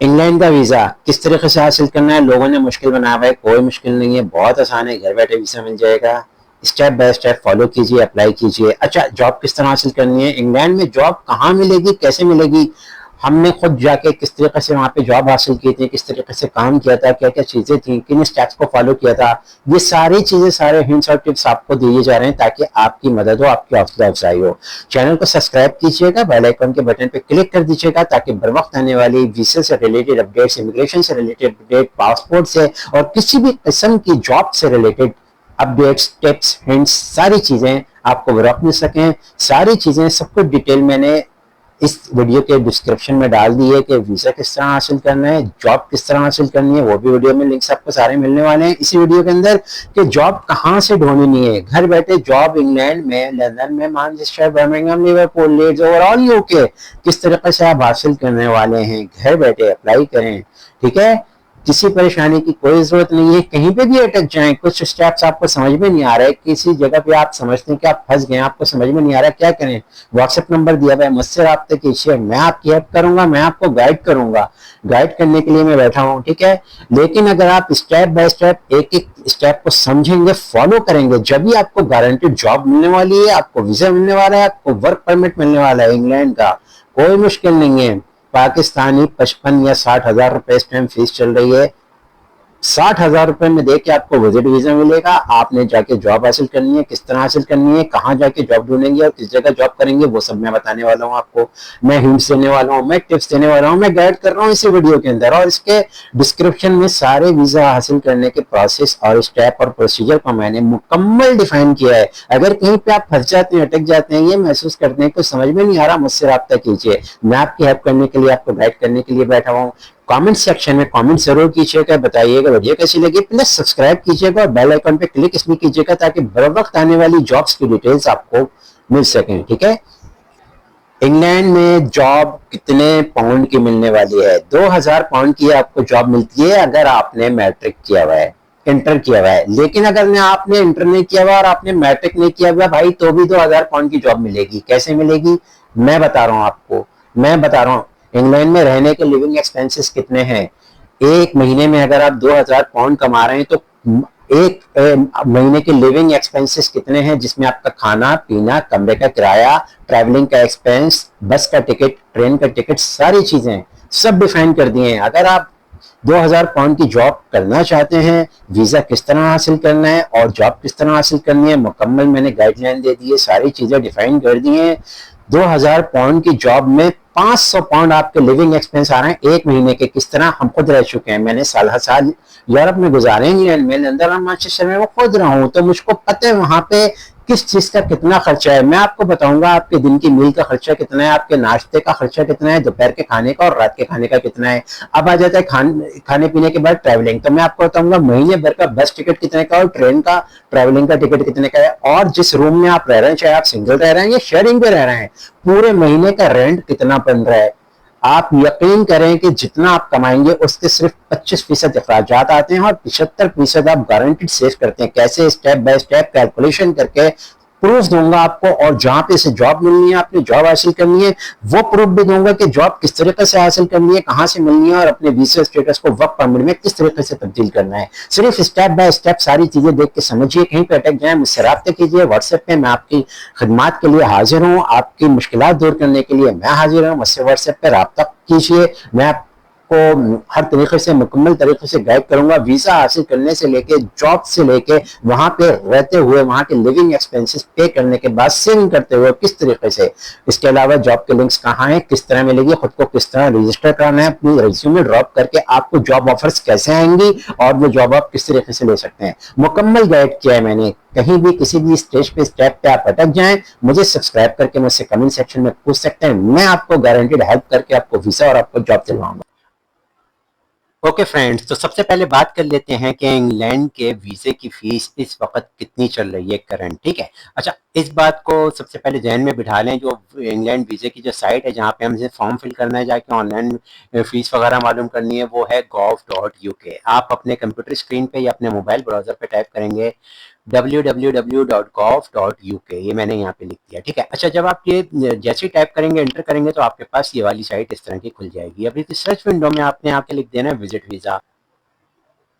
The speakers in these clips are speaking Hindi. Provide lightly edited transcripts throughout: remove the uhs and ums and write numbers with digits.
इंग्लैंड का वीजा किस तरीके से हासिल करना है? लोगों ने मुश्किल बनाया हुआ है, कोई मुश्किल नहीं है, बहुत आसान है, घर बैठे वीजा मिल जाएगा। स्टेप बाय स्टेप फॉलो कीजिए, अप्लाई कीजिए। अच्छा, जॉब किस तरह हासिल करनी है? इंग्लैंड में जॉब कहाँ मिलेगी, कैसे मिलेगी? हमने खुद जाके किस तरीके से वहाँ पे जॉब हासिल की थी, किस तरीके से काम किया था, क्या क्या चीजें थी, किन स्टेप्स को फॉलो किया था, ये सारी चीजें, सारे हिंट्स और टिप्स आपको दिए जा रहे हैं ताकि आपकी मदद हो, आपकी हौसला अफजाई हो। चैनल को सब्सक्राइब कीजिएगा, बेल आइकन के बटन पे क्लिक कर दीजिएगा ताकि बर वक्त आने वाली वीजा से रिलेटेड अपडेट्स, इमिग्रेशन से रिलेटेड अपडेट, पासपोर्ट से और किसी भी किस्म की जॉब से रिलेटेड अपडेट्स, टिप्स, हिंट्स, सारी चीजें आपको बर वक्त मिल सकें। सारी चीजें सब कुछ डिटेल मैंने इस वीडियो के डिस्क्रिप्शन में डाल दी है कि वीजा किस तरह हासिल करना है, जॉब किस तरह हासिल करनी है, वो भी वीडियो में लिंक्स आपको सारे मिलने वाले हैं इसी वीडियो के अंदर। कि जॉब कहाँ से ढूंढनी है, घर बैठे जॉब इंग्लैंड में, लंदन में, Manchester, Birmingham, Liverpool, Leeds, overall UK किस तरीके से आप हासिल करने वाले हैं, घर बैठे अप्लाई करें। ठीक है, किसी परेशानी की कोई जरूरत नहीं है, कहीं पे भी अटक जाएं, कुछ स्टेप्स आपको समझ में नहीं आ रहा है, किसी जगह पे आप समझते हैं कि आप फंस गए, आपको समझ में नहीं आ रहा क्या करें, व्हाट्सएप नंबर दिया हुआ है, मुझसे राब्ता कीजिए, मैं आपकी हेल्प करूंगा, मैं आपको गाइड करूंगा। गाइड करने के लिए मैं बैठा हूँ, ठीक है। लेकिन अगर आप स्टेप बाय स्टेप एक एक स्टेप को समझेंगे, फॉलो करेंगे, जब भी आपको गारंटेड जॉब मिलने वाली है, आपको वीजा मिलने वाला है, आपको वर्क परमिट मिलने वाला है इंग्लैंड का। कोई मुश्किल नहीं है। पाकिस्तानी 55 या 60 हजार रुपए इस टाइम फीस चल रही है। 60 हजार रुपए में देख के आपको विजिट वीजा मिलेगा। आपने जाके जॉब हासिल करनी है, किस तरह हासिल करनी है, कहाँ जाके जॉब ढूंढेंगे और किस जगह जॉब करेंगे, वो सब मैं बताने वाला हूँ आपको। मैं हिंट्स देने वाला हूँ, मैं टिप्स देने वाला हूँ, मैं गाइड कर रहा हूँ इसी वीडियो के अंदर। और इसके डिस्क्रिप्शन में सारे वीजा हासिल करने के प्रोसेस और स्टेप और प्रोसीजर को मैंने मुकम्मल डिफाइन किया है। अगर कहीं पे आप फंस जाते हैं, अटक जाते हैं, ये महसूस करते हैं, कुछ समझ में नहीं आ रहा, मुझसे राब्ता कीजिए। मैं आपकी हेल्प करने के लिए, आपको गाइड करने के लिए बैठा हूँ। कमेंट सेक्शन में कमेंट जरूर कीजिएगा, बताइएगा वीडियो कैसी लगी, प्लस सब्सक्राइब कीजिएगा और बेल आइकन पे क्लिक इसलिए कीजिएगा ताकि बर वक्त आने वाली जॉब्स की डिटेल्स आपको मिल सकें। ठीक है, इंग्लैंड में जॉब कितने पाउंड की मिलने वाली है? 2000 पाउंड की आपको जॉब मिलती है अगर आपने मैट्रिक किया हुआ है, इंटर किया हुआ है। लेकिन अगर आपने इंटर नहीं किया हुआ और आपने मैट्रिक नहीं किया हुआ भाई, तो भी 2000 पाउंड की जॉब मिलेगी। कैसे मिलेगी मैं बता रहा हूँ आपको, मैं बता रहा हूँ। इंग्लैंड में रहने के लिविंग एक्सपेंसेस कितने हैं? एक महीने में अगर आप 2000 पाउंड कमा रहे हैं तो एक महीने के लिविंग एक्सपेंसेस कितने हैं, जिसमें आपका खाना पीना, कमरे का किराया, ट्रैवलिंग का एक्सपेंस, बस का टिकट, ट्रेन का टिकट, सारी चीजें सब डिफाइन कर दिए हैं। अगर आप 2000 पाउंड की जॉब करना चाहते हैं, वीजा किस तरह हासिल करना है और जॉब किस तरह हासिल करनी है, मुकम्मल मैंने गाइडलाइन दे दी है, सारी चीजें डिफाइन कर दी हैं। 2000 पाउंड की जॉब में 500 पाउंड आपके लिविंग एक्सपेंस आ रहे हैं एक महीने के। किस तरह? हम खुद रह चुके हैं, मैंने साल साल यूरोप में गुजारे, इंग्लैंड में, लंदन और मैनचेस्टर में, वो खुद रहा हूं, तो मुझको पता है वहां पे किस चीज का कितना खर्चा है। मैं आपको बताऊंगा आपके दिन की मील का खर्चा कितना है, आपके नाश्ते का खर्चा कितना है, दोपहर के खाने का और रात के खाने का कितना है। अब आ जाता है खाने पीने के बाद ट्रैवलिंग, तो मैं आपको बताऊंगा महीने भर का बस टिकट कितने का और ट्रेन का ट्रैवलिंग का टिकट कितने का है। और जिस रूम में आप रह रहे हैं, चाहे आप सिंगल रह रहे हैं या शेयरिंग पे रह रहे हैं, पूरे महीने का रेंट कितना बन रहा है। आप यकीन करें कि जितना आप कमाएंगे उसके सिर्फ 25% अखराजात आते हैं और 75% आप गारंटीड सेव करते हैं। कैसे? स्टेप बाय स्टेप कैलकुलेशन करके प्रूफ दूंगा आपको। और जहां पे से जॉब मिलनी है, आपने जॉब हासिल करनी है, वो प्रूफ भी दूंगा कि जॉब किस तरीके से हासिल करनी है, कहां से मिलनी है और अपने वीजा स्टेटस को वर्क परमिट में किस तरीके से तब्दील करना है। सिर्फ स्टेप बाय स्टेप सारी चीजें देख के समझिए, कहीं पे अटक जाए मुझसे राब्ता कीजिए। व्हाट्सएप पे मैं आपकी खिदमत के लिए हाजिर हूँ, आपकी मुश्किलात दूर करने के लिए मैं हाजिर हूँ। मुझसे व्हाट्सएप पे राब्ता कीजिए, मैं को हर तरीके से मुकम्मल तरीके से गाइड करूंगा। वीजा हासिल करने से लेके, जॉब से लेके, वहां पे रहते हुए, वहां के लिविंग एक्सपेंसेस पे करने के बाद सेविंग करते हुए किस तरीके से। इसके अलावा जॉब के लिंक्स कहाँ हैं, किस तरह मिलेगी, खुद को किस तरह रजिस्टर करना है, अपनी रिज्यूमे ड्रॉप करके आपको जॉब ऑफर्स कैसे आएंगी और वो जॉब आप किस तरीके से ले सकते हैं, मुकम्मल गाइड किया है मैंने। कहीं भी किसी भी स्टेज पे, स्टेप पे आप अटक जाएं, मुझे सब्सक्राइब करके मुझसे कमेंट सेक्शन में पूछ सकते हैं। मैं आपको गारंटीड हेल्प करके आपको वीजा और आपको जॉब दिलवाऊंगा। ओके फ्रेंड्स, तो सबसे पहले बात कर लेते हैं कि इंग्लैंड के वीजे की फीस इस वक्त कितनी चल रही है करंट। ठीक है, अच्छा, इस बात को सबसे पहले ध्यान में बिठा लें। जो इंग्लैंड वीज़े की जो साइट है जहाँ पे हमें फॉर्म फिल करना है, जाके ऑनलाइन फीस वगैरह मालूम करनी है, वो है gov.uk। आप अपने कंप्यूटर स्क्रीन पे या अपने मोबाइल ब्राउजर पे टाइप करेंगे www.gov.uk, ये मैंने यहाँ पे लिख दिया, ठीक है। अच्छा, जब आप ये जैसे टाइप करेंगे, एंटर करेंगे, तो आपके पास ये वाली साइट इस तरह की खुल जाएगी। अभी सर्च विंडो में आपने यहाँ पे लिख देना है विजिट वीज़ा।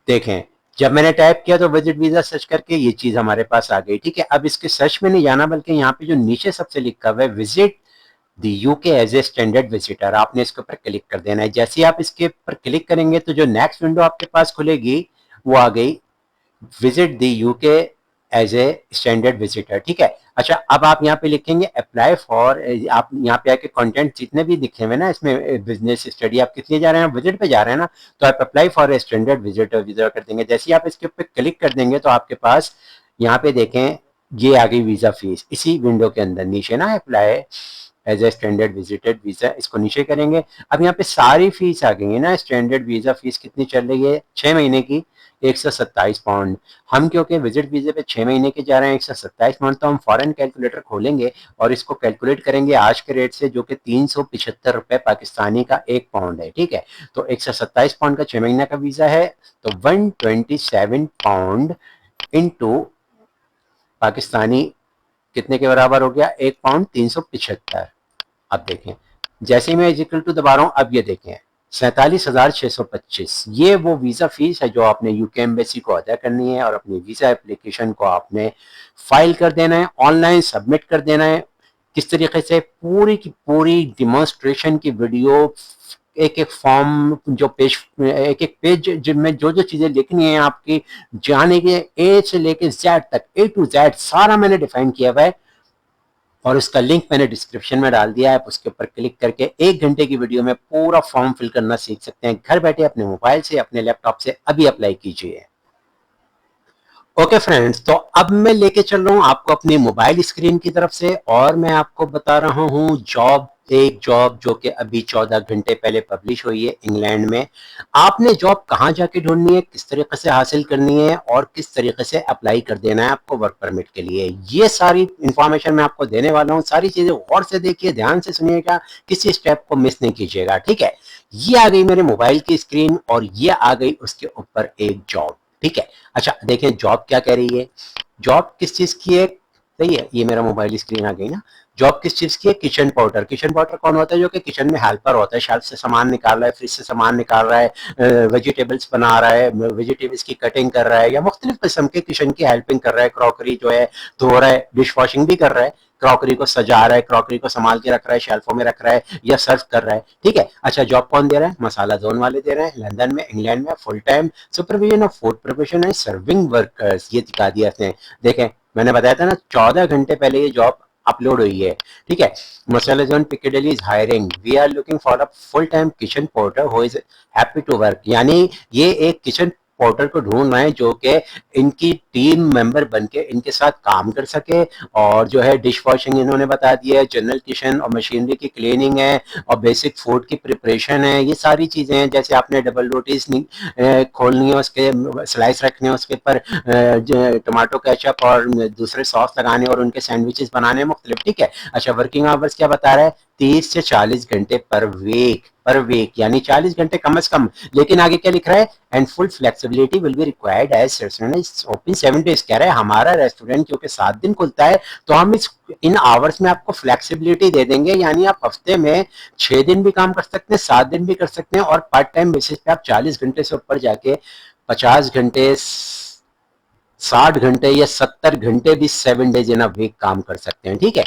देखें, जब मैंने टाइप किया तो विजिट वीजा सर्च करके ये चीज हमारे पास आ गई, ठीक है। अब इसके सर्च में नहीं जाना, बल्कि यहाँ पे जो नीचे सबसे लिखा हुआ है visit the UK as a standard visitor, आपने इसके ऊपर क्लिक कर देना है। जैसे ही आप इसके ऊपर क्लिक करेंगे तो जो नेक्स्ट विंडो आपके पास खुलेगी वो आ गई visit the UK as a standard visitor, ठीक है। अच्छा, अब आप यहाँ पे लिखेंगे अप्लाई फॉर, आप यहाँ पे आके कंटेंट जितने भी दिखे हुए ना इसमें, बिजनेस स्टडी, आप किस लिए जा रहे हैं, विजिट पे जा रहे हैं ना, तो आप apply for a standard visitor visa कर देंगे। जैसे ही आप इसके ऊपर क्लिक कर देंगे तो आपके पास यहाँ पे देखें ये आ गई वीजा फीस, इसी विंडो के अंदर नीचे ना apply as a standard visited visa, इसको नीचे करेंगे। अब यहाँ पे सारी फीस आ गई है ना। स्टैंडर्ड वीजा फीस कितनी चल रही है 6 महीने की, 127 पाउंड। हम क्योंकि विजिट वीजे पे 6 महीने के जा रहे हैं, 127 पाउंड, तो हम फॉरेन कैलकुलेटर खोलेंगे और इसको कैलकुलेट करेंगे आज के रेट से, जो कि 375 रुपए पाकिस्तानी का 1 पाउंड है, ठीक है। तो 127 पाउंड का 6 महीने का वीजा है, तो 127 पाउंड इंटू पाकिस्तानी कितने के बराबर हो गया, 1 पाउंड 375। अब देखें, जैसे ही मैं इक्वल टू दबा रहा हूं, अब ये देखें 47,625, ये वो वीजा फीस है जो आपने यूके एम्बेसी को अदा करनी है और अपनी वीजा एप्लीकेशन को आपने फाइल कर देना है, ऑनलाइन सबमिट कर देना है। किस तरीके से पूरी की पूरी डिमॉन्स्ट्रेशन की वीडियो, एक एक फॉर्म जो पेज, एक एक पेज जिनमें जो जो चीजें लिखनी है आपकी, जाने के ए से लेके जेड तक, ए टू जेड सारा मैंने डिफाइन किया हुआ है और उसका लिंक मैंने डिस्क्रिप्शन में डाल दिया है। आप उसके ऊपर क्लिक करके 1 घंटे की वीडियो में पूरा फॉर्म फिल करना सीख सकते हैं घर बैठे अपने मोबाइल से, अपने लैपटॉप से। अभी अप्लाई कीजिए। ओके फ्रेंड्स, तो अब मैं लेके चल रहा हूं आपको अपनी मोबाइल स्क्रीन की तरफ से और मैं आपको बता रहा हूं एक जॉब जो कि अभी 14 घंटे पहले पब्लिश हुई है इंग्लैंड में। आपने जॉब कहां जाके ढूंढनी है, किस तरीके से हासिल करनी है और किस तरीके से अप्लाई कर देना है आपको वर्क परमिट के लिए, ये सारी इंफॉर्मेशन मैं आपको देने वाला हूं। सारी चीजें गौर से देखिए, ध्यान से सुनिएगा, किसी स्टेप को मिस नहीं कीजिएगा, ठीक है। ये आ गई मेरे मोबाइल की स्क्रीन और ये आ गई उसके ऊपर एक जॉब, ठीक है। अच्छा देखें, जॉब क्या कह रही है, जॉब किस चीज की है, सही है। ये मेरा मोबाइल स्क्रीन आ गई ना। जॉब किस चीज की है, किचन पोर्टर। किचन पोर्टर कौन होता है, जो कि किचन में हेल्पर होता है, शेल्फ से सामान निकाल रहा है, फ्रिज से सामान निकाल रहा है, वेजिटेबल्स बना रहा है, वेजिटेबल्स की कटिंग कर रहा है, या मुख्तलिफ किस्म के किचन की हेल्पिंग कर रहा है, क्रॉकरी जो है धो रहा है, डिश वॉशिंग भी कर रहा है, क्रॉकरी को सजा रहा है, क्रॉकरी को संभाल के रख रहा है, शेल्फों में रख रहा है या सर्व कर रहा है, ठीक है। अच्छा, जॉब कौन दे रहा है, मसाला जोन वाले दे रहे हैं, लंदन में, इंग्लैंड में, full time supervision of food preparation and serving workers, ये दिखा दिया इसने। देखें, मैंने बताया था ना 14 घंटे पहले ये जॉब अपलोड हुई है, ठीक है। Masala Zone Piccadilly is hiring, we are looking for a full time kitchen porter who is happy to work, यानी ये एक किचन पोर्टर को ढूंढ रहे हैं जो कि इनकी टीम मेंबर बन के इनके साथ काम कर सके। और जो है डिश वॉशिंग इन्होंने बता दिया है, जनरल किचन और मशीनरी की क्लीनिंग है और बेसिक फूड की प्रिपरेशन है, ये सारी चीजें हैं। जैसे आपने डबल रोटीज खोलनी है, उसके स्लाइस रखने हैं, उसके ऊपर टमाटो केचप और दूसरे सॉस लगाने और उनके सैंडविचेस बनाने मुख्तलिफ, ठीक है। अच्छा, वर्किंग आवर्स क्या बता रहा है, 30 से 40 घंटे पर वीक यानी 40 घंटे कम से कम। लेकिन आगे क्या लिख रहा है, and full flexibility will be required as restaurant open 7 days. कह रहा है हमारा रेस्टोरेंट क्योंकि 7 दिन खुलता है, तो हम इन आवर्स में आपको फ्लेक्सिबिलिटी दे देंगे, यानी आप हफ्ते में 6 दिन भी काम कर सकते हैं, 7 दिन भी कर सकते हैं, और पार्ट टाइम बेसिस पे आप 40 घंटे से ऊपर जाके 50 घंटे, 60 घंटे या 70 घंटे भी 7 डेज इन अ वीक काम कर सकते हैं, ठीक है।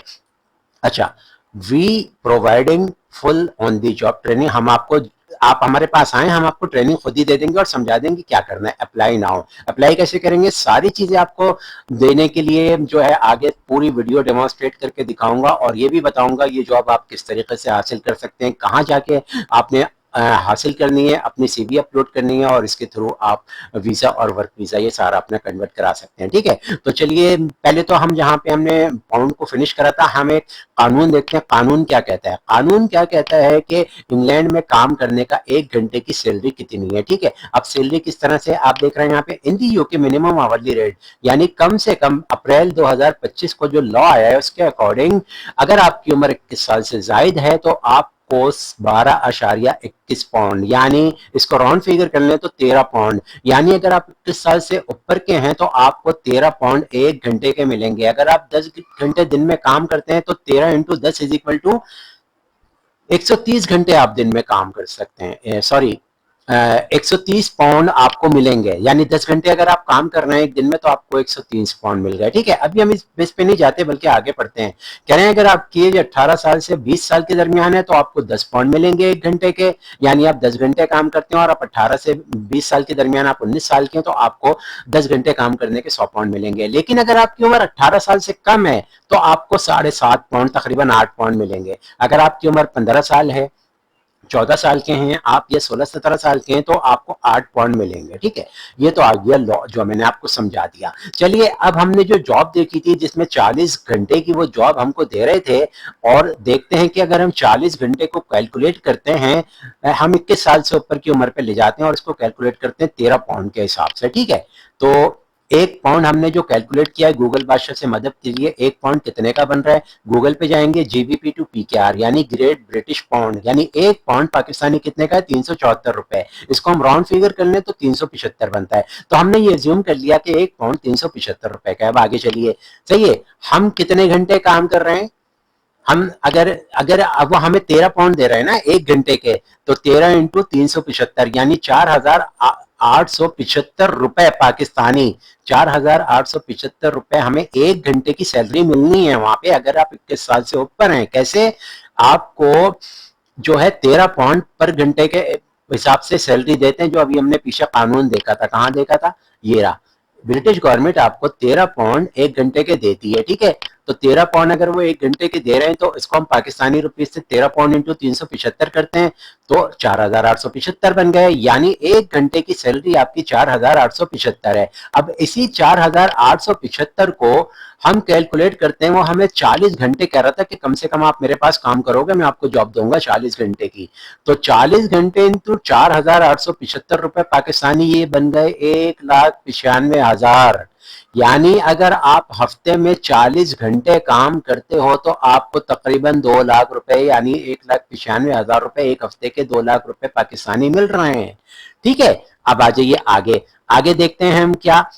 अच्छा, we providing full on the job training, हम आपको, आप हमारे पास आए, हम आपको ट्रेनिंग खुद ही दे देंगे और समझा देंगे क्या करना है। अप्लाई नाउ, अप्लाई कैसे करेंगे, सारी चीजें आपको देने के लिए जो है आगे पूरी वीडियो डेमोन्स्ट्रेट करके दिखाऊंगा और ये भी बताऊंगा ये जॉब आप किस तरीके से हासिल कर सकते हैं, कहाँ जाके आपने हासिल करनी है, अपनी सीवी अपलोड करनी है और इसके थ्रू आप वीजा और वर्क वीजा ये सारा अपना कन्वर्ट करा सकते हैं। ठीक है, तो चलिए पहले तो हम जहाँ पे हमने पाउंड को फिनिश करा था, हम एक कानून देखते हैं कानून क्या कहता है। कानून क्या कहता है कि इंग्लैंड में काम करने का 1 घंटे की सैलरी कितनी है। ठीक है, अब सैलरी किस तरह से आप देख रहे हैं यहाँ पे, इन दी यूके मिनिमम आवरली रेट, यानी कम से कम अप्रैल 2025 को जो लॉ आया है उसके अकॉर्डिंग अगर आपकी उम्र 21 साल से जायद है तो आप को 12.21 पाउंड, यानी इसको राउंड फिगर कर लें तो 13 पाउंड, यानी अगर आप 21 साल से ऊपर के हैं तो आपको 13 पाउंड 1 घंटे के मिलेंगे। अगर आप 10 घंटे दिन में काम करते हैं तो 13 इंटू 10 इज इक्वल टू 130 घंटे आप दिन में काम कर सकते हैं, सॉरी 130 पाउंड आपको मिलेंगे, यानी 10 घंटे अगर आप काम कर रहे हैं एक दिन में तो आपको 130 पाउंड मिल गए। ठीक है, अभी हम इस बेस पे नहीं जाते बल्कि आगे पढ़ते हैं। कह रहे हैं अगर आपकी एज 18 साल से 20 साल के दरमियान है तो आपको 10 पाउंड मिलेंगे 1 घंटे के, यानी आप 10 घंटे काम करते हैं और आप 18 से 20 साल के दरमियान आप 19 साल के हैं तो आपको 10 घंटे काम करने के 100 पाउंड मिलेंगे। लेकिन अगर आपकी उम्र 18 साल से कम है तो आपको 7.5 पाउंड, तकरीबन 8 पाउंड मिलेंगे। अगर आपकी उम्र 15 साल है, 14 साल के हैं आप या 16-17 साल के हैं तो आपको 8 पाउंड मिलेंगे। ठीक है, ये तो आ गया लॉ जो मैंने आपको समझा दिया। चलिए अब हमने जो जॉब देखी थी जिसमें 40 घंटे की वो जॉब हमको दे रहे थे, और देखते हैं कि अगर हम 40 घंटे को कैलकुलेट करते हैं, हम 21 साल से ऊपर की उम्र पे ले जाते हैं और इसको कैलकुलेट करते हैं 13 पाउंड के हिसाब से। ठीक है, तो 1 पाउंड हमने जो कैलकुलेट किया है गूगल बादशाह से मदद के लिए, 1 पाउंड कितने का बन रहा है, गूगल पे जाएंगे जीबीपी टू पीकेआर यानी ग्रेट ब्रिटिश पाउंड, यानी 1 पाउंड पाकिस्तानी कितने का है, 374 रुपए। इसको हम राउंड फिगर कर लें तो 375 बनता है। तो हमने ये एज्यूम कर लिया कि 1 पाउंड 375 रुपए का है। अब आगे चलिए, सही है, हम कितने घंटे काम कर रहे हैं, हम अगर अगर अब वो हमें 13 पाउंड दे रहे हैं ना 1 घंटे के, तो 13 इंटू 375 यानी 4,875 रुपए पाकिस्तानी, 4,875 रुपए हमें 1 घंटे की सैलरी मिलनी है वहां पे अगर आप 21 साल से ऊपर हैं। कैसे, आपको जो है 13 पाउंड पर घंटे के हिसाब से सैलरी देते हैं, जो अभी हमने पीछे कानून देखा था, कहाँ देखा था, ये रहा, ब्रिटिश गवर्नमेंट आपको 13 पाउंड 1 घंटे के देती है। ठीक है, तो 13 पाउंड अगर वो 1 घंटे के दे रहे हैं तो इसको हम पाकिस्तानी रुपीज से 13 पाउंड इंटू 375 करते हैं तो 4,875 बन गए, यानी 1 घंटे की सैलरी आपकी 4,875 है। अब इसी 4,875 को हम कैलकुलेट करते हैं, वो हमें 40 घंटे कह रहा था कि कम से कम आप मेरे पास काम करोगे मैं आपको जॉब दूंगा 40 घंटे की, तो 40 घंटे इंटू 4,875 रुपए पाकिस्तानी, ये बन गए 1,95,000। यानी अगर आप हफ्ते में 40 घंटे काम करते हो तो आपको तकरीबन 2 लाख रुपए यानी 1,95,000 रुपए एक हफ्ते के 2 लाख रुपए पाकिस्तानी मिल रहे हैं। ठीक है, अब आ जाइए आगे, आगे देखते हैं हम क्या,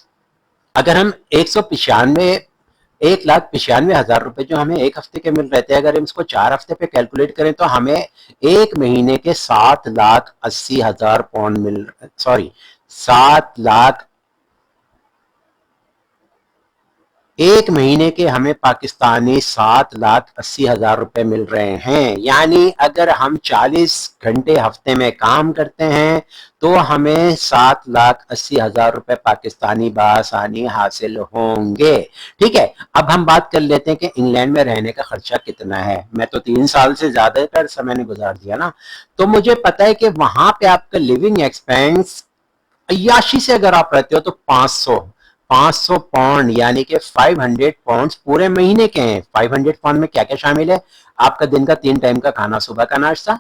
अगर हम 1,95,000 रुपए जो हमें एक हफ्ते के मिल रहे थे, अगर हम इसको 4 हफ्ते पे कैलकुलेट करें तो हमें एक महीने के 7,80,000 पाउंड मिल, सॉरी 7 लाख, एक महीने के हमें पाकिस्तानी 7,80,000 रुपए मिल रहे हैं। यानी अगर हम 40 घंटे हफ्ते में काम करते हैं तो हमें 7,80,000 रुपए पाकिस्तानी बासानी हासिल होंगे। ठीक है, अब हम बात कर लेते हैं कि इंग्लैंड में रहने का खर्चा कितना है। मैं तो 3 साल से ज्यादातर समय ने गुजार दिया ना, तो मुझे पता है कि वहां पे आपका लिविंग एक्सपेंस अय्याशी से अगर आप रहते हो तो 500 पाउंड यानी कि 500 पाउंड पूरे महीने के हैं। 500 पाउंड में क्या क्या शामिल है, आपका दिन का 3 टाइम का खाना, सुबह का नाश्ता,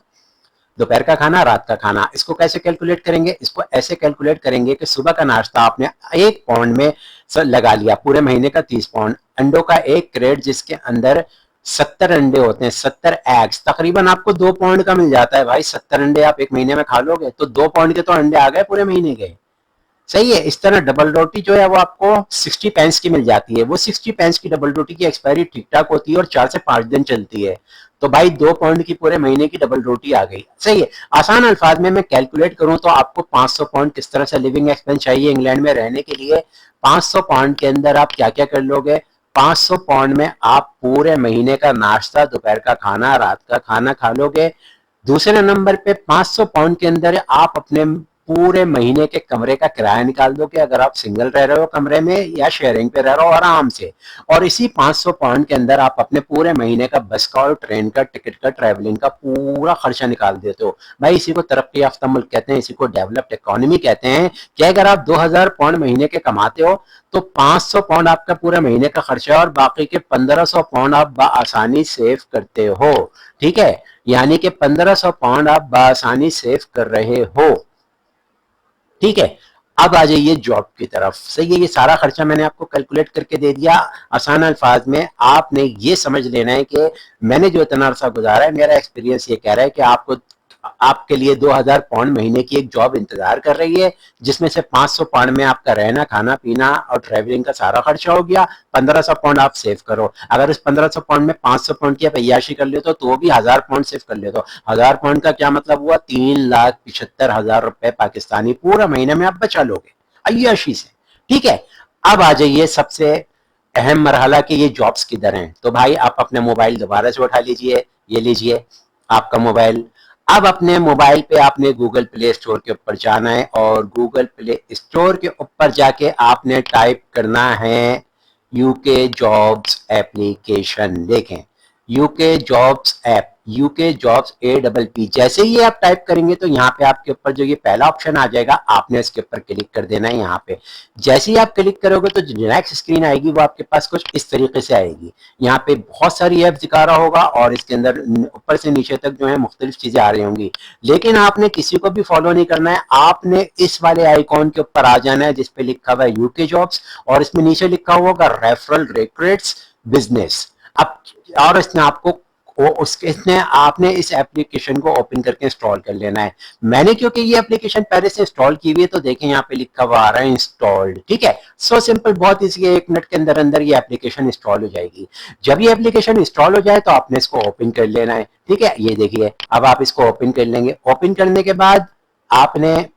दोपहर का खाना, रात का खाना। इसको कैसे कैलकुलेट करेंगे, इसको ऐसे कैलकुलेट करेंगे कि सुबह का नाश्ता आपने 1 पाउंड में लगा लिया, पूरे महीने का 30 पाउंड, अंडों का 1 क्रेट जिसके अंदर 70 अंडे होते हैं, 70 एग्स, तकरीबन आपको 2 पाउंड का मिल जाता है भाई। 70 अंडे आप एक महीने में खा लोगे तो 2 पाउंड के तो अंडे आ गए पूरे महीने के। सही है, इस तरह डबल रोटी जो है वो आपको 60 पेंस की मिल जाती है। वो 60 पेंस की डबल रोटी की एक्सपायरी ठीक ठाक होती है और 4 से 5 दिन चलती है। तो भाई 2 पाउंड की पूरे महीने की डबल रोटी आ गई। सही है, आसान अल्फाज में मैं कैलकुलेट करूं तो आपको 500 पाउंड किस तरह से लिविंग एक्सपेंस चाहिए इंग्लैंड में रहने के लिए। 500 पाउंड के अंदर आप क्या क्या कर लोगे, 500 पाउंड में आप पूरे महीने का नाश्ता, दोपहर का खाना, रात का खाना खा लोगे। दूसरे नंबर पे 500 पाउंड के अंदर आप अपने पूरे महीने के कमरे का किराया निकाल दो कि अगर आप सिंगल रह रहे हो कमरे में या शेयरिंग पे रह रहे हो आराम से, और इसी 500 पाउंड के अंदर आप अपने पूरे महीने का बस का और ट्रेन का टिकट का ट्रैवलिंग का पूरा खर्चा निकाल देते हो। भाई इसी को तरक्की याफ्ता मुल्क कहते हैं, इसी को डेवलप्ड इकोनॉमी कहते हैं कि अगर आप 2000 पाउंड महीने के कमाते हो तो 500 पाउंड आपका पूरे महीने का खर्चा है और बाकी के 1500 पाउंड आप बआसानी सेव करते हो। ठीक है, यानी कि 1500 पाउंड आप बआसानी सेव कर रहे हो। ठीक है, अब आ जाइए जॉब की तरफ। सही है, ये सारा खर्चा मैंने आपको कैलकुलेट करके दे दिया। आसान अल्फाज में आपने ये समझ लेना है कि मैंने जो इतना अरसा गुजारा है, मेरा एक्सपीरियंस ये कह रहा है कि आपको आपके लिए 2000 पाउंड महीने की एक जॉब इंतजार कर रही है, जिसमें से 500 पाउंड में आपका रहना खाना पीना और ट्रैवलिंग का सारा खर्चा हो गया। 1500 पाउंड आप सेव करो। अगर उस 1500 पाउंड में 500 पाउंड की आप अय्याशी कर लेते हो तो भी 1000 पाउंड सेव कर लेते हो। 1000 पाउंड का क्या मतलब हुआ? 3,75,000 रुपए पाकिस्तानी पूरा महीने में आप बचा लोगे अय्याशी से। ठीक है, अब आ जाइए सबसे अहम मरहला कि ये जॉब्स किधर हैं। तो भाई आप अपने मोबाइल दोबारा से उठा लीजिए, ये लीजिए आपका मोबाइल। अब अपने मोबाइल पे आपने गूगल प्ले स्टोर के ऊपर जाना है और गूगल प्ले स्टोर के ऊपर जाके आपने टाइप करना है यूके जॉब्स एप्लीकेशन। देखें, UK jobs app, UK jobs APP। जैसे ही आप टाइप करेंगे तो यहाँ पे आपके ऊपर जो ये पहला ऑप्शन आ जाएगा, आपने इसके ऊपर क्लिक कर देना है। यहाँ पे जैसे ही आप क्लिक करोगे तो जो नेक्स्ट स्क्रीन आएगी वो आपके पास कुछ इस तरीके से आएगी। यहाँ पे बहुत सारी ऐप दिखा रहा होगा और इसके अंदर ऊपर से नीचे तक जो है मुख्तलिफ चीजें आ रही होंगी, लेकिन आपने किसी को भी फॉलो नहीं करना है। आपने इस वाले आइकॉन के ऊपर आ जाना है जिसपे लिखा हुआ है यूके जॉब्स और इसमें नीचे लिखा हुआ होगा रेफरल रिक्रूट्स बिजनेस। अब और इसने आपको इसने आपने इस एप्लीकेशन को ओपन करके इंस्टॉल कर लेना है। मैंने क्योंकि ये एप्लीकेशन पहले से इंस्टॉल की हुई है तो देखें यहाँ पे लिखा हुआ आ रहा है इंस्टॉल्ड। ठीक है, सो सिंपल, बहुत इजी है, 1 मिनट के अंदर अंदर ये एप्लीकेशन इंस्टॉल हो जाएगी। जब ये एप्लीकेशन इंस्टॉल हो जाए तो आपने इसको ओपन कर लेना है। ठीक है, ये देखिए अब आप इसको ओपन कर लेंगे। ओपन करने के बाद आपने,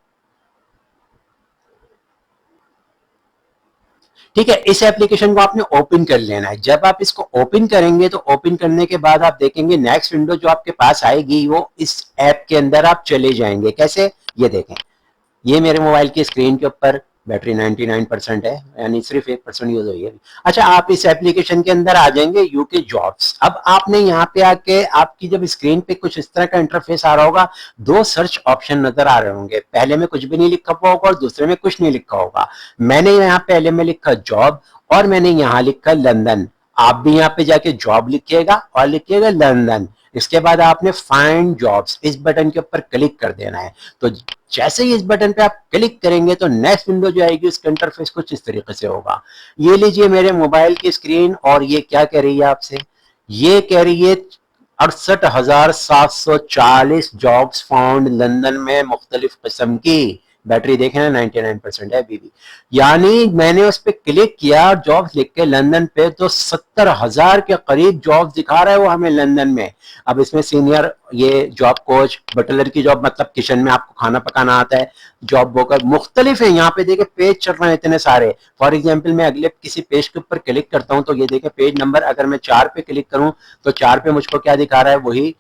ठीक है, इस एप्लीकेशन को आपने ओपन कर लेना है। जब आप इसको ओपन करेंगे तो ओपन करने के बाद आप देखेंगे नेक्स्ट विंडो जो आपके पास आएगी वो इस ऐप के अंदर आप चले जाएंगे। कैसे? ये देखें, ये मेरे मोबाइल की स्क्रीन के ऊपर बैटरी 99% है, यानी सिर्फ 1% यूज हुई है। अच्छा, आप इस एप्लीकेशन के अंदर आ जाएंगे यूके जॉब्स। अब आपने यहाँ पे आके आपकी जब स्क्रीन पे कुछ इस तरह का इंटरफेस आ रहा होगा, 2 सर्च ऑप्शन नजर आ रहे होंगे। पहले में कुछ भी नहीं लिखा हुआ होगा और दूसरे में कुछ नहीं लिखा होगा। मैंने यहाँ पहले में लिखा जॉब और मैंने यहाँ लिखा लंदन। आप भी यहाँ पे जाके जॉब लिखिएगा और लिखिएगा लंदन। इसके बाद आपने फाइंड जॉब्स इस बटन के ऊपर क्लिक कर देना है। तो जैसे ही इस बटन पे आप क्लिक करेंगे तो नेक्स्ट विंडो जो आएगी उसका इंटरफेस कुछ इस तरीके से होगा। ये लीजिए मेरे मोबाइल की स्क्रीन और ये क्या कह रही है आपसे? ये कह रही है 68,740 जॉब्स फाउंड लंदन में मुख्तलिफ किस्म की। बैटरी देखें ना 99% है अभी भी। यानी मैंने उस पर क्लिक किया जॉब्स लिख के लंदन पे तो 70,000 के करीब जॉब्स दिखा रहा है वो हमें लंदन में। अब इसमें सीनियर ये जॉब कोच, बटलर की जॉब मतलब किचन में आपको खाना पकाना आता है, जॉब वोकर मुख्तलिफ है। यहाँ पे देखे पेज चल रहे हैं इतने सारे। फॉर एग्जाम्पल मैं अगले किसी पेज के ऊपर क्लिक करता हूँ तो ये देखे पेज नंबर अगर मैं 4 पे क्लिक करूँ तो 4 पे मुझको क्या दिखा रहा है? वही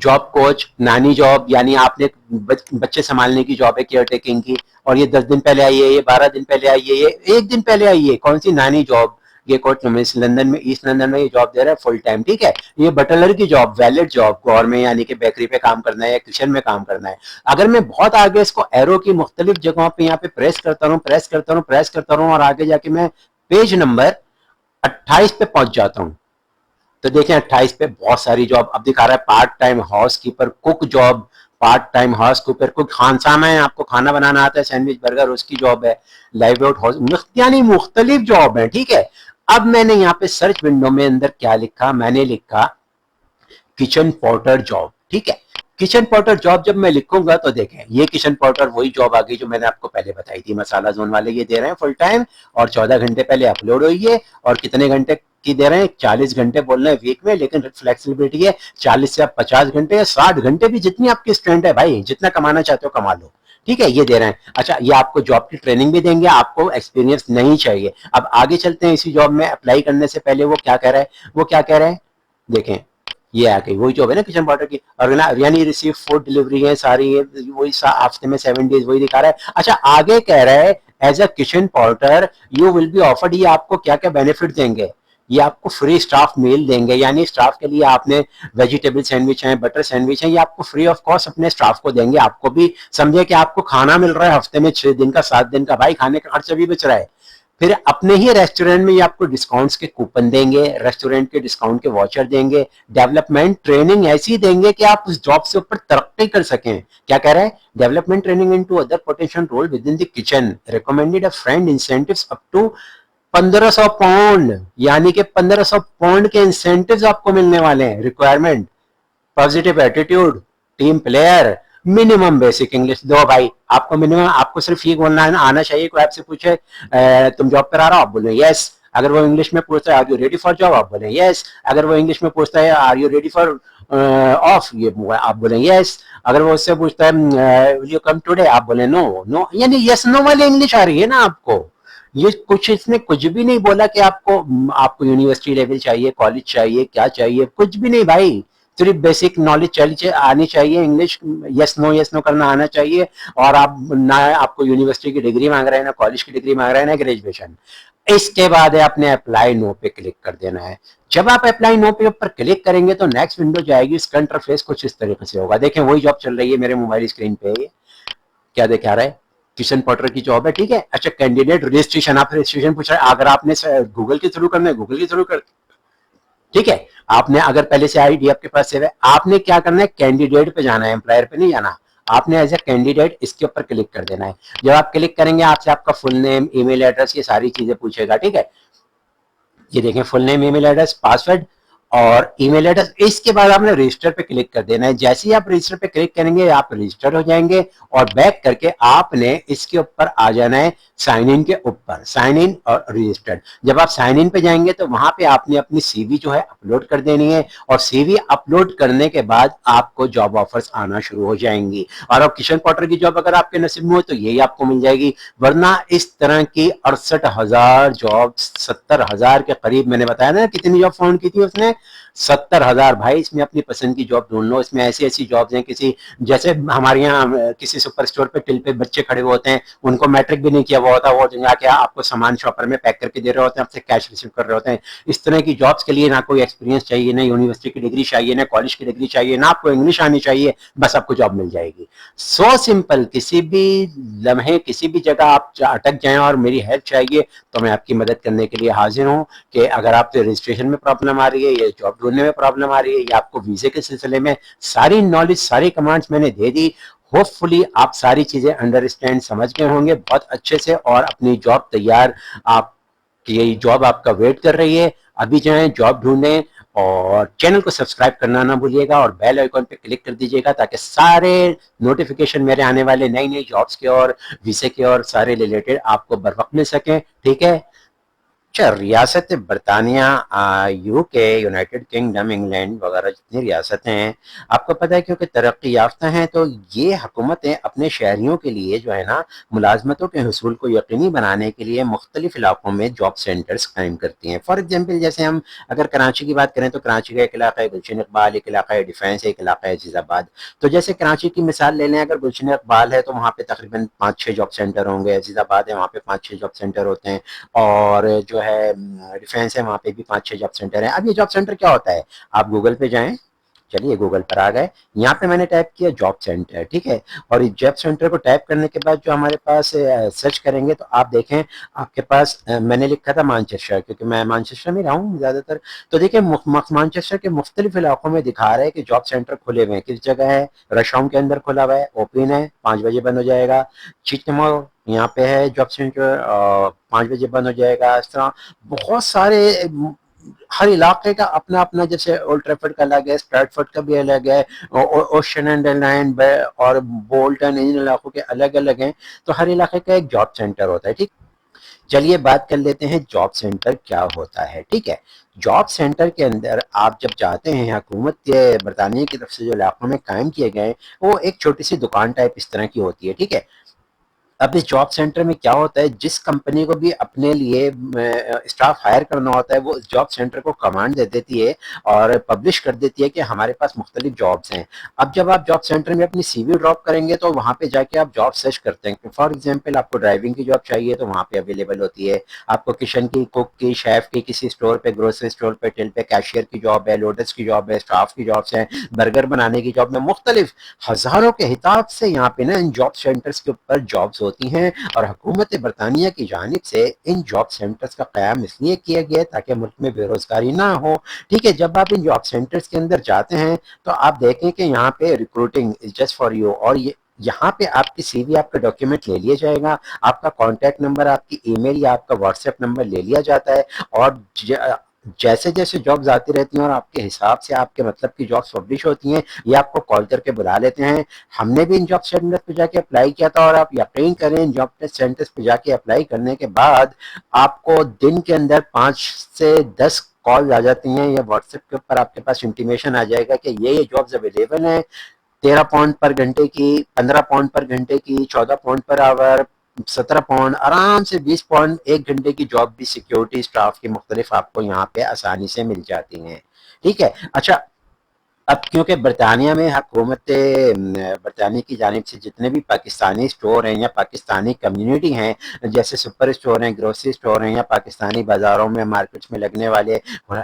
जॉब कोच, नानी जॉब, यानी आपने बच्चे संभालने की जॉब है केयर टेकिंग की, और ये 10 दिन पहले आई है, ये 12 दिन पहले आई है, ये 1 दिन पहले आई है। कौन सी? नानी जॉब। ये कोच लंदन में, ईस्ट लंदन में ये जॉब दे रहा है फुल टाइम। ठीक है, ये बटलर की जॉब, वैलेट जॉब, गौर में यानी कि बेकरी पे काम करना है या किचन में काम करना है। अगर मैं बहुत आगे इसको एरो की मुख्तलिफ जगहों पे यहाँ पे प्रेस करता रहूँ प्रेस करता रहूँ प्रेस करता रहूँ और आगे जाके मैं पेज नंबर 28 पे पहुंच जाता हूँ तो देखें 28 पे बहुत सारी जॉब अब दिखा रहा है। Part time house keeper cook job, part time house keeper cook, खानसामा है, आपको खाना बनाना आता है, सैंडविच बर्गर, उसकी जॉब है, लाइव आउट हाउस, यानी मुख्तलिफ जॉब है। ठीक है, अब मैंने यहाँ पे सर्च विंडो में अंदर क्या लिखा? मैंने लिखा किचन पोर्टर जॉब। ठीक है, किचन पोर्टर जॉब जब मैं लिखूंगा तो देखें ये किचन पोर्टर वही जॉब आ गई जो मैंने आपको पहले बताई थी। मसाला जोन वाले ये दे रहे हैं फुल टाइम और 14 घंटे पहले अपलोड हुई है। और कितने घंटे की दे रहे हैं? 40 घंटे बोल रहे हैं वीक में, लेकिन फ्लेक्सिबिलिटी है 40 से आप 50 घंटे या 60 घंटे भी, जितनी आपकी स्ट्रेंथ है भाई, जितना कमाना चाहते हो कमा लो। ठीक है, ये दे रहे हैं। अच्छा, ये आपको जॉब की ट्रेनिंग भी देंगे, आपको एक्सपीरियंस नहीं चाहिए। अब आगे चलते हैं, इसी जॉब में अप्लाई करने से पहले वो क्या कह रहा है? वो क्या कह रहे हैं देखें, ये आ गई वही जॉब है ना किचन पोर्टर की, और ना यानी रिसीव फूड डिलीवरी है सारी, ये वही हफ्ते में 7 डेज वही दिखा रहा है। अच्छा आगे कह रहा है as a kitchen porter you will be offered, ये आपको क्या क्या बेनिफिट देंगे, ये आपको फ्री स्टाफ मील देंगे, यानी स्टाफ के लिए आपने वेजिटेबल सैंडविच है, बटर सैंडविच है, ये आपको फ्री ऑफ कॉस्ट अपने स्टाफ को देंगे। आपको भी समझे कि आपको खाना मिल रहा है हफ्ते में 6 दिन का 7 दिन का, भाई खाने का खर्चा भी बच रहा है। फिर अपने ही रेस्टोरेंट में ये आपको डिस्काउंट्स के कूपन देंगे, रेस्टोरेंट के डिस्काउंट के वाउचर देंगे, डेवलपमेंट ट्रेनिंग ऐसी देंगे कि आप उस जॉब से ऊपर तरक्की कर सकें। क्या कह रहा है, development training into other potential role within the kitchen, recommended a friend incentives up to 1500 pound, यानी कि 1500 पाउंड के इंसेंटिव्स आपको मिलने वाले हैं। Requirement positive attitude, team player, minimum basic English दो भाई, आपको मिनिमम, आपको सिर्फ ये बोलना है ना आना चाहिए। कोई आपसे पूछे तुम जॉब पर आ रहे हो, आप बोले यस। अगर वो इंग्लिश में पूछता है are you ready for job, आप बोले यस। अगर वो इंग्लिश में पूछता है are you ready for off, ये आप बोले यस। अगर वो उससे पूछता है विल यू कम टुडे, आप बोले नो नो, यानी यस नो वाली इंग्लिश आ रही है ना आपको। ये कुछ इसने कुछ भी नहीं बोला कि आपको यूनिवर्सिटी लेवल चाहिए, कॉलेज चाहिए, क्या चाहिए, कुछ भी नहीं भाई। सिर्फ बेसिक नॉलेज चाहिए, आनी चाहिए, इंग्लिश यस नो करना आना चाहिए। और आप ना आपको यूनिवर्सिटी की डिग्री मांग रहे हैं, ना कॉलेज की डिग्री मांग रहे हैं, ना ग्रेजुएशन। इसके बाद है अपने अप्लाई नो पे क्लिक कर देना है। जब आप अप्लाई नो पे ऊपर क्लिक करेंगे तो नेक्स्ट विंडो जाएगी, इसका इंटरफेस कुछ इस तरीके से होगा। देखें वही जॉब चल रही है मेरे मोबाइल स्क्रीन पे, क्या दिखा रहा है, किचन पॉटर की जॉब है, ठीक है। अच्छा कैंडिडेट रजिस्ट्रेशन, आप रजिस्ट्रेशन पूछ रहे हैं, अगर आपने गूगल के थ्रू करना है गूगल के थ्रू कर, ठीक है। आपने अगर पहले से आईडी आपके पास सेव है, आपने क्या करना है, कैंडिडेट पे जाना है, एम्प्लॉयर पे नहीं जाना। आपने एज ए कैंडिडेट इसके ऊपर क्लिक कर देना है। जब आप क्लिक करेंगे आपसे आपका फुल नेम, ईमेल एड्रेस, ये सारी चीजें पूछेगा, ठीक है। ये देखें full name, email address, password और ईमेल एड्रेस। इसके बाद आपने रजिस्टर पे क्लिक कर देना है। जैसे ही आप रजिस्टर पे क्लिक करेंगे आप रजिस्टर हो जाएंगे, और बैक करके आपने इसके ऊपर आ जाना है साइन इन के ऊपर, साइन इन और रजिस्टर्ड। जब आप साइन इन पे जाएंगे तो वहां पे आपने अपनी सीवी जो है अपलोड कर देनी है, और सीवी अपलोड करने के बाद आपको जॉब ऑफर्स आना शुरू हो जाएंगी। और अब किचन पॉटर की जॉब अगर आपके नसीब में हो तो यही आपको मिल जाएगी, वरना इस तरह की 68,000 जॉब, 70,000 के करीब, मैंने बताया ना कितनी जॉब फाउंड की थी उसने, 70,000। भाई इसमें अपनी पसंद की जॉब ढूंढ लो। इसमें ऐसी ऐसी जॉब्स हैं, किसी जैसे हमारे यहाँ किसी सुपर स्टोर पे टिल पे बच्चे खड़े हुए होते हैं, उनको मैट्रिक भी नहीं किया हुआ होता, वो जाके आपको सामान शॉपर में पैक करके दे रहे होते हैं, आपसे कैश रिसीव कर रहे होते हैं। इस तरह की जॉब्स के लिए ना कोई एक्सपीरियंस चाहिए, ना यूनिवर्सिटी की डिग्री चाहिए, ना कॉलेज की डिग्री चाहिए, ना आपको इंग्लिश आनी चाहिए, बस आपको जॉब मिल जाएगी। सो सिंपल, किसी भी लम्हे किसी भी जगह आप अटक जाएं और मेरी हेल्प चाहिए तो मैं आपकी मदद करने के लिए हाजिर हूँ। कि अगर आपके रजिस्ट्रेशन में प्रॉब्लम आ रही है, या जॉब ढूंढने में प्रॉब्लम आ रही है, या आपको वीजे के सिलसिले में, सारी नॉलेज, सारी कमांड्स मैंने दे दी। होपफुली आप सारी चीजें अंडरस्टैंड समझ गए होंगे बहुत अच्छे से, और अपनी जॉब तैयार, आप यही जॉब आपका वेट कर रही है। अभी जाएं जॉब ढूंढें, और चैनल को सब्सक्राइब करना ना भूलिएगा, और बेल आइकॉन पे क्लिक कर दीजिएगा ताकि सारे नोटिफिकेशन मेरे आने वाले नई नई जॉब्स के और वीसे के और सारे रिलेटेड आपको बर वक्त मिल सकें, ठीक है। अच्छा रियासत बरतानिया, यूके, यूनाइटेड किंगडम, इंग्लैंड वगैरह जितनी रियासतें हैं, आपको पता है क्योंकि तरक्की याफ्ता हैं तो ये हुकूमतें अपने शहरियों के लिए जो है ना मुलाजमतों के हसूल को यकीनी बनाने के लिए मुख्तलिफ इलाकों में जॉब सेंटर्स कायम करती हैं। फॉर एग्जाम्पल जैसे हम अगर कराची की बात करें तो कराची का एक इलाका है गुलशन इकबाल, एक इलाका है डिफेंस, एक इलाका है अजीज़ाबाद। तो जैसे कराची की मिसाल ले लें, अगर गुलशन इकबाल है तो वहाँ पे तकरीबन 5-6 जॉब सेंटर होंगे, अजीज़ाबाद है वहाँ पे 5-6 जॉब सेंटर होते हैं, और जो है डिफेंस है वहाँ पे भी 5-6 जॉब सेंटर है। अब ये जॉब सेंटर क्या होता है, आप गूगल पे जाएं, चलिए गूगल पर आ गए, यहाँ पे मैंने टाइप किया जॉब सेंटर, ठीक है। और इस जॉब सेंटर को टाइप करने के बाद जो हमारे पास सर्च करेंगे तो आप देखें आपके पास मैंने लिखा था मानचेस्टर, क्योंकि मैं मानचेस्टर में रहा हूँ ज़्यादातर। तो देखिए मानचेस्टर के मुख्तलिफ इलाकों में दिखा रहा है कि जॉब सेंटर खुले हुए हैं। किस जगह है, रशाउम के अंदर खुला हुआ है, ओपन है, 5 बजे बंद हो जाएगा। चिटमो यहाँ पे है जॉब सेंटर, 5 बजे बंद हो जाएगा। इस तरह बहुत सारे, हर इलाके का अपना अपना, जैसे ओल्ड ट्रैफर्ड का अलग है, स्ट्रैटफोर्ड का भी अलग है, ओशन एंड लाइन और बोल्टन, इन इलाकों के अलग अलग हैं। तो हर इलाके का एक जॉब सेंटर होता है, ठीक। चलिए बात कर लेते हैं जॉब सेंटर क्या होता है, ठीक है। जॉब सेंटर के अंदर आप जब जाते हैं, हुकूमत के बरतानिया की तरफ से जो इलाकों में कायम किए गए, वो एक छोटी सी दुकान टाइप इस तरह की होती है, ठीक है। अब इस जॉब सेंटर में क्या होता है, जिस कंपनी को भी अपने लिए स्टाफ हायर करना होता है, वो इस जॉब सेंटर को कमांड दे देती है और पब्लिश कर देती है कि हमारे पास मुख्तलिफ जॉब्स हैं। अब जब आप जॉब सेंटर में अपनी सीवी ड्रॉप करेंगे तो वहाँ पे जाके आप जॉब सर्च करते हैं। फॉर एग्जाम्पल आपको ड्राइविंग की जॉब चाहिए तो वहाँ पे अवेलेबल होती है। आपको किचन की, कुक की, शेफ की, किसी स्टोर पे, ग्रोसरी स्टोर पे, टिल पे कैशियर की जॉब है, लोडर्स की जॉब है, स्टाफ की जॉब्स हैं, बर्गर बनाने की जॉब में मुख्तलिफ हजारों के हिसाब से यहाँ पे ना इन जॉब सेंटर्स के ऊपर जॉब्स होती हैं। और हुकूमत बरतानिया की जानिब से इन जॉब सेंटर्स का क़याम इसलिए किया गया है ताकि मुल्क में बेरोजगारी ना हो। ठीक है, जब आप इन जॉब सेंटर्स के अंदर जाते हैं तो आप देखें कि यहाँ पे recruiting is just for you, और ये यहाँ पे आपकी सीवी, आपका डॉक्यूमेंट ले लिया जाएगा, आपका कॉन्टैक्ट नंबर, आपकी ईमेल या आपका व्हाट्सएप नंबर ले लिया जाता है। और जैसे जैसे जॉब्स आती रहती हैं और आपके हिसाब से आपके मतलब की जॉब्स पब्लिश होती हैं, ये आपको कॉल करके बुला लेते हैं। हमने भी इन जॉब सेंटर्स पे जाके अप्लाई किया था और आप यकीन करें, इन जॉब सेंटर्स पे जाके अप्लाई करने के बाद आपको दिन के अंदर 5 से 10 कॉल आ जाती हैं, या व्हाट्सएप के ऊपर आपके पास इंटीमेशन आ जाएगा कि ये जॉब्स अवेलेबल हैं। 13 पाउंड पर घंटे की, 15 पाउंड पर घंटे की, 14 पाउंड पर आवर, 17 पाउंड, आराम से 20 पाउंड एक घंटे की जॉब भी सिक्योरिटी स्टाफ की मुख्तलिफ आपको यहाँ पे आसानी से मिल जाती हैं। ठीक है। अच्छा, अब क्योंकि बरतानिया में हुकूमत बरतानिया की जानिब से जितने भी पाकिस्तानी स्टोर हैं या पाकिस्तानी कम्युनिटी हैं, जैसे सुपर स्टोर हैं, ग्रोसरी स्टोर हैं, या पाकिस्तानी बाज़ारों में, मार्केट्स में लगने वाले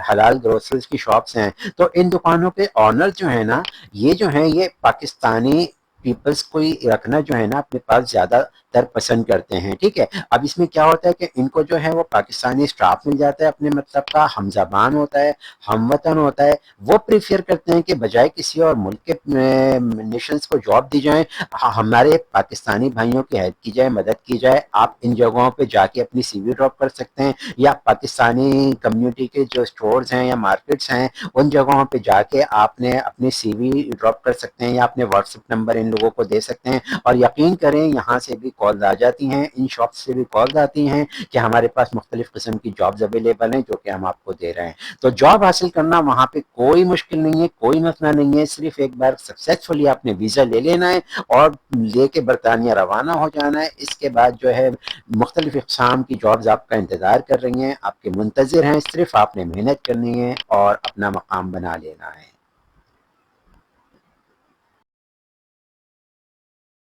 हलाल ग्रोसरीज की शॉप्स हैं, तो इन दुकानों के ऑनर जो है ना, ये जो है ये पाकिस्तानी पीपल्स को ही रखना जो है ना अपने पास ज़्यादातर पसंद करते हैं। ठीक है। अब इसमें क्या होता है कि इनको जो है वो पाकिस्तानी स्टाफ मिल जाता है, अपने मतलब का हमज़बान होता है, हमवतन होता है। वो प्रीफर करते हैं कि बजाय किसी और मुल्क के नेशंस को जॉब दी जाए, हमारे पाकिस्तानी भाइयों की हेल्प की जाए, मदद की जाए। आप इन जगहों पे जाके अपनी सीवी ड्रॉप कर सकते हैं, या पाकिस्तानी कम्युनिटी के जो स्टोर्स हैं या मार्केट्स हैं उन जगहों पे जाके आपने अपनी सीवी ड्रॉप कर सकते हैं, या अपने व्हाट्सएप नंबर इन लोगों को दे सकते हैं। और यकीन करें, यहाँ से भी कॉल आ जाती हैं, इन शॉप से भी कॉल आती हैं कि हमारे पास मुख्तलिफ किस्म की जॉब्स अवेलेबल हैं जो कि हम आपको दे रहे हैं। तो जॉब हासिल करना वहाँ पे कोई मुश्किल नहीं है, कोई मसला नहीं है। सिर्फ एक बार सक्सेसफुली आपने वीज़ा ले लेना है और लेके बरतानिया रवाना हो जाना है। इसके बाद जो है मुख्तलिफ इक़साम की जॉब्स आपका इंतज़ार कर रही हैं, आपके मुंतज़िर हैं। सिर्फ आपने मेहनत करनी है और अपना मकाम बना लेना है।